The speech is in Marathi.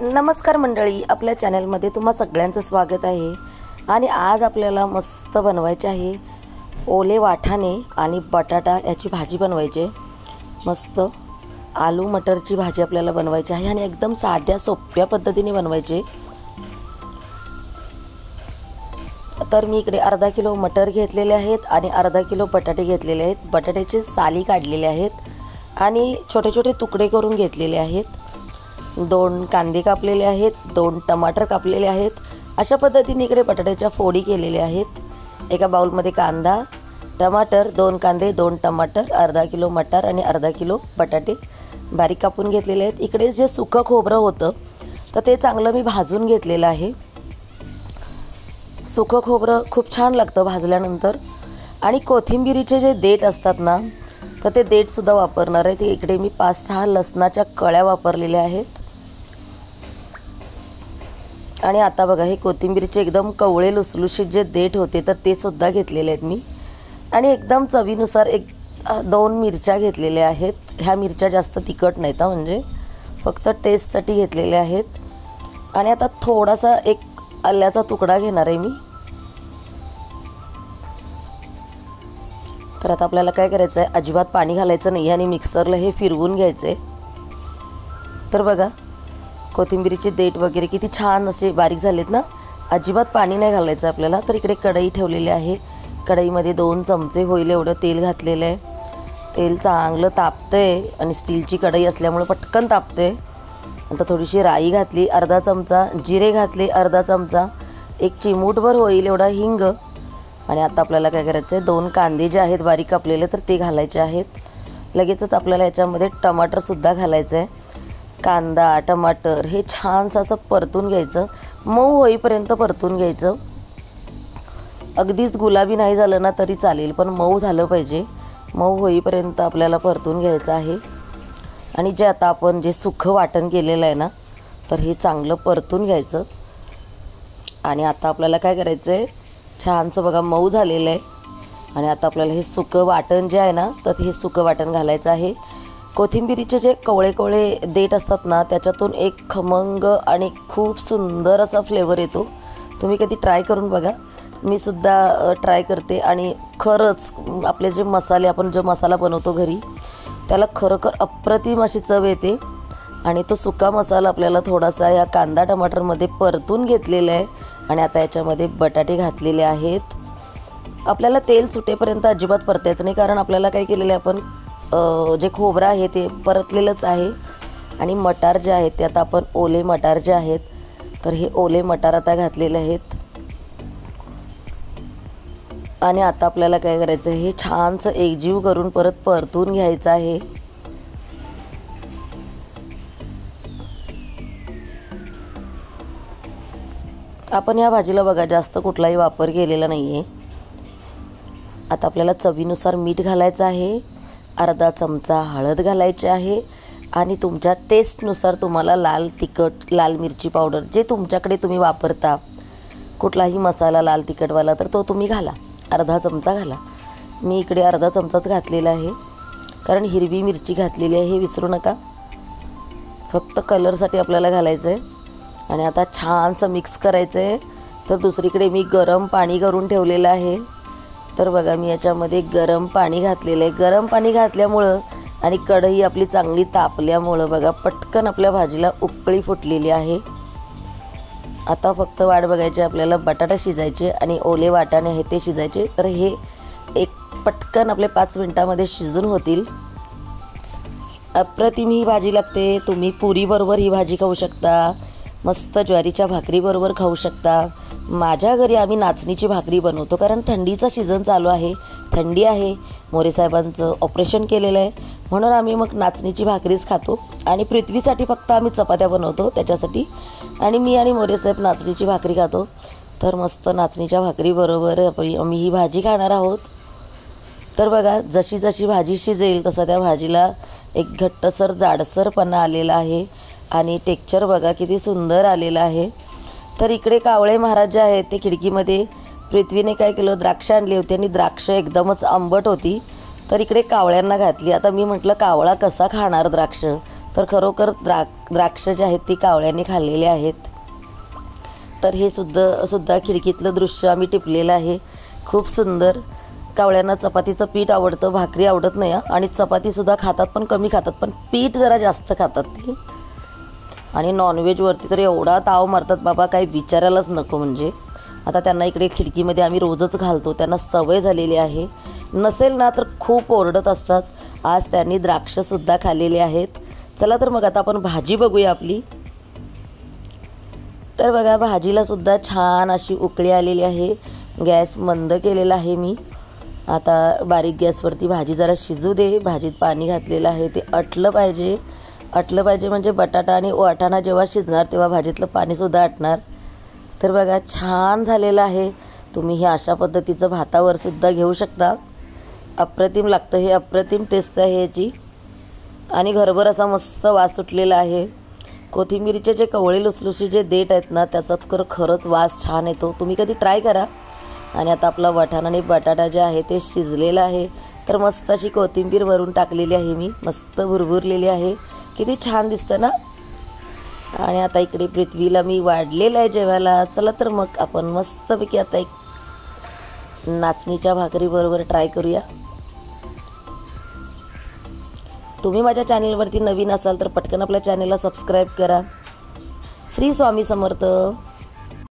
नमस्कार मंडळी, आपल्या चॅनलमध्ये तुम्हा सगळ्यांचं स्वागत आहे। आणि आज आपल्याला मस्त बनवायचे आहे ओले वाटाणे आणि बटाटा याची भाजी बनवायची। मस्त आलू मटरची भाजी आपल्याला बनवायची आहे आणि एकदम साध्या सोप्या पद्धतीने बनवायची। तर मी इकडे अर्धा किलो मटर घेतलेले आहेत आणि अर्धा किलो बटाटे घेतलेले आहेत। बटाट्याची साली काढलेली आहेत आणि छोटे छोटे तुकडे करून घेतलेले आहेत। 2 कांदे कापलेले आहेत, 2 टमाटर कापलेले आहेत। अशा पद्धतीने इकडे बटाट्याच्या फोडी केलेल्या आहेत। एका बाउल मध्ये कांदा, टमाटर, 2 कांदे, 2 टमाटर, अर्धा किलो मटर आणि अर्धा किलो बटाटे बारीक कापून घेतलेले आहेत। इकडे जे सुकं खोबरं होतं तर ते चांगलं मी भाजून घेतलेलं आहे। सुकं खोबरं खूप छान लागतं भाजल्यानंतर। आणि कोथिंबीरीचे जे देठ असतात ना, तर ते देठ सुद्धा वापरणार आहे। ते इकडे मी 5-6 लसणाच्या कळ्या वापरलेल्या आहेत। आणि आता बघा, हे कोथिंबीरचे एकदम कवळे लुसलुशीत जे देठ होते तर ते सुद्धा घेतलेले आहेत मी। आणि एकदम चवीनुसार 1-2 मिरच्या घेतलेल्या आहेत। ह्या मिरच्या जास्त तिखट नाहीत, म्हणजे फक्त टेस्टसाठी घेतलेल्या आहेत। आणि आता थोडासा एक आल्याचा तुकडा घेणार आहे मी। तर आता आपल्याला काय करायचं आहे, अजिबात पाणी घालायचं नाही आणि मिक्सरला हे फिरवून घ्यायचं आहे। तर बघा, कोथिंबीरीचे देठ वगैरे किती छान असे बारीक झालेत ना। अजिबात पाणी नाही घालायचं आपल्याला। तर इकडे कढई ठेवलेली आहे। कढईमध्ये 2 चमचे होईल एवढं तेल घातलेलं आहे। तेल चांगलं तापतंय आणि स्टीलची कढई असल्यामुळे पटकन तापते। आता थोडीशी राई घातली, अर्धा चमचा जिरे घातले, अर्धा चमचा, 1 चिमूटभर होईल एवढा हिंग। आणि आता आपल्याला काय करायचं आहे, 2 कांदे जे आहेत बारीक कापलेले तर ते घालायचे आहेत। लगेचच आपल्याला याच्यामध्ये टमाटर सुद्धा घालायचं आहे। कांदा टमाटर हे छानसं असं परतून घ्यायचं, मऊ होईपर्यंत परतून घ्यायचं। अगदीच गुलाबी नाही झालं ना तरी चालेल, पण मऊ झालं पाहिजे। मऊ होईपर्यंत आपल्याला परतून घ्यायचं आहे। आणि जे आता आपण जे सुखं वाटण केलेलं आहे ना, तर हे चांगलं परतून घ्यायचं। आणि आता आपल्याला काय करायचं आहे, छानसं बघा मऊ झालेलं आहे। आणि आता आपल्याला हे सुकं वाटण जे आहे ना, तर हे सुकं वाटण घालायचं आहे। कोथिंबीरीचे जे कवळे कवळे देठ असतात ना, त्याच्यातून एक खमंग आणि खूप सुंदर असा फ्लेवर येतो। तुम्ही कधी ट्राय करून बघा, मी सुद्धा ट्राय करते। आणि खरंच आपले जे मसाले, आपण जो मसाला बनवतो घरी, त्याला खरोखर अप्रतिम अशी चव येते। आणि तो सुका मसाला आपल्याला थोडासा या कांदा टमाटरमध्ये परतून घेतलेला आहे। आणि आता याच्यामध्ये बटाटे घातलेले आहेत। आपल्याला तेल सुटेपर्यंत अजिबात परतायचं नाही, कारण आपल्याला काय केलेलं आहे, आपण जे खोबरं आहे ते परतलेलंच आहे। आणि मटार जे आहेत ते आता आपण ओले मटार जे आहेत, तर हे ओले मटार आता घातलेले आहेत। आणि आता आपल्याला काय करायचं आहे, हे छानसं एकजीव करून परत परतून घ्यायचं आहे। आपण या भाजीला बघा जास्त कुठलाही वापर केलेला नाहीये। आता आपल्याला चवीनुसार मीठ घालायचं आहे, अर्धा चमचा हळद घालायची आहे। आणि तुमच्या टेस्टनुसार तुम्हाला लाल तिखट, लाल मिरची पावडर जे तुमच्याकडे तुम्ही वापरता, कुठलाही मसाला लाल तिखटवाला, तर तो तुम्ही घाला, अर्धा चमचा घाला। मी इकडे अर्धा चमचाच घातलेला आहे, कारण हिरवी मिरची घातलेली आहे, हे विसरू नका। फक्त कलरसाठी आपल्याला घालायचं आहे। आणि आता छानसं मिक्स करायचं आहे। तर दुसरीकडे मी गरम पाणी करून ठेवलेलं आहे। तर बघा, मी याच्यामध्ये गरम पाणी घातलेलं आहे। गरम पाणी घातल्यामुळं आणि कढई आपली चांगली तापल्यामुळं बघा, पटकन आपल्या भाजीला उकळी फुटलेली आहे। आता फक्त वाट बघायची आपल्याला, बटाटा शिजायचे आणि ओले वाटाणे आहे ते शिजायचे। तर हे एक पटकन आपले 5 मिनिटामध्ये शिजून होतील। अप्रतिम ही भाजी लागते। तुम्ही पुरी बरोबर ही भाजी खाऊ शकता, मस्त ज्वारीच्या भाकरी बरोबर खाऊ शकता। माझ्या घरी आम्ही नाचणीची भाकरी बनवतो, कारण थंडीचा सीझन चालू आहे, थंडी आहे, मोरे साहेबांचं ऑपरेशन केलेलं आहे, म्हणून आम्ही मग नाचणीची भाकरीच खातो। आणि पृथ्वीसाठी फक्त आम्ही चपात्या बनवतो त्याच्यासाठी। आणि मी आणि मोरे साहेब नाचणीची भाकरी खातो। तर मस्त नाचणीच्या भाकरी बरोबर आम्ही ही भाजी खाणार आहोत। तर बघा, जशी जशी भाजी शिजेल तसं त्या भाजीला एक घट्टसर जाडसरपणा आलेला आहे। आणि टेक्स्चर बघा किती सुंदर आलेलं आहे। तर इकडे कावळे महाराज जे आहेत ते खिडकीमध्ये, पृथ्वीने काय केलं, द्राक्ष आणली होती आणि द्राक्ष एकदमच आंबट होती, तर इकडे कावळ्यांना घातली। आता मी म्हटलं कावळा कसा खाणार द्राक्ष, तर खरोखर द्राक्ष जे आहेत ती कावळ्यांनी खाल्लेली आहेत. तर हे सुद्धा खिडकीतलं दृश्य आम्ही टिपलेलं आहे. खूप सुंदर. कावळ्यांना चपातीचं पीठ आवडतं, भाकरी आवडत नाही आणि चपातीसुद्धा खातात पण कमी खातात, पण पीठ जरा जास्त खातात ती. आणि नॉनव्हेजवरती तर एवढा ताव मारतात बाबा, काही विचारायलाच नको. म्हणजे आता त्यांना इकडे खिडकीमध्ये आम्ही रोजच घालतो, त्यांना सवय झालेली आहे. नसेल ना तर खूप ओरडत असतात. आज त्यांनी द्राक्षसुद्धा खाल्लेली आहेत. चला तर मग आता आपण भाजी बघूया आपली. तर बघा, भाजीला सुद्धा छान अशी उकळी आलेली आहे. गॅस मंद केलेला आहे मी. आता बारीक गॅसवरती भाजी जरा शिजू दे. भाजीत पाणी घातलेलं आहे, ते आटलं पाहिजे म्हणजे बटाटा आणि वाटाणा जेव्हा शिजणार तेव्हा भाजीतलं पाणीसुद्धा आटणार. तर बघा, छान झालेलं आहे. तुम्ही हे अशा पद्धतीचं भातावर सुद्धा घेऊ शकता. अप्रतिम लागतं हे, अप्रतिम टेस्ट आहे याची. आणि घरभर असा मस्त वास सुटलेला आहे. कोथिंबीरीचे जे कवळे लुसलुशी जे देठ आहेत ना, त्याचा खरंच वास छान येतो. तुम्ही कधी ट्राय करा. आणि आता आपला वाटाणा आणि बटाटा जे आहे ते शिजलेलं आहे. तर मस्त अशी कोथिंबीर वरून टाकलेली आहे मी, मस्त भुरभुरलेली आहे. किती छान दिसतं ना. आणि आता इकडे पृथ्वीला मी वाढलेलं आहे जेवायला. चला तर मग आपण मस्तपैकी आता एक नाचणीच्या भाकरीबरोबर ट्राय करूया. तुम्ही माझ्या चॅनलवरती नवीन असाल तर पटकन आपल्या चॅनलला सबस्क्राईब करा. श्री स्वामी समर्थ.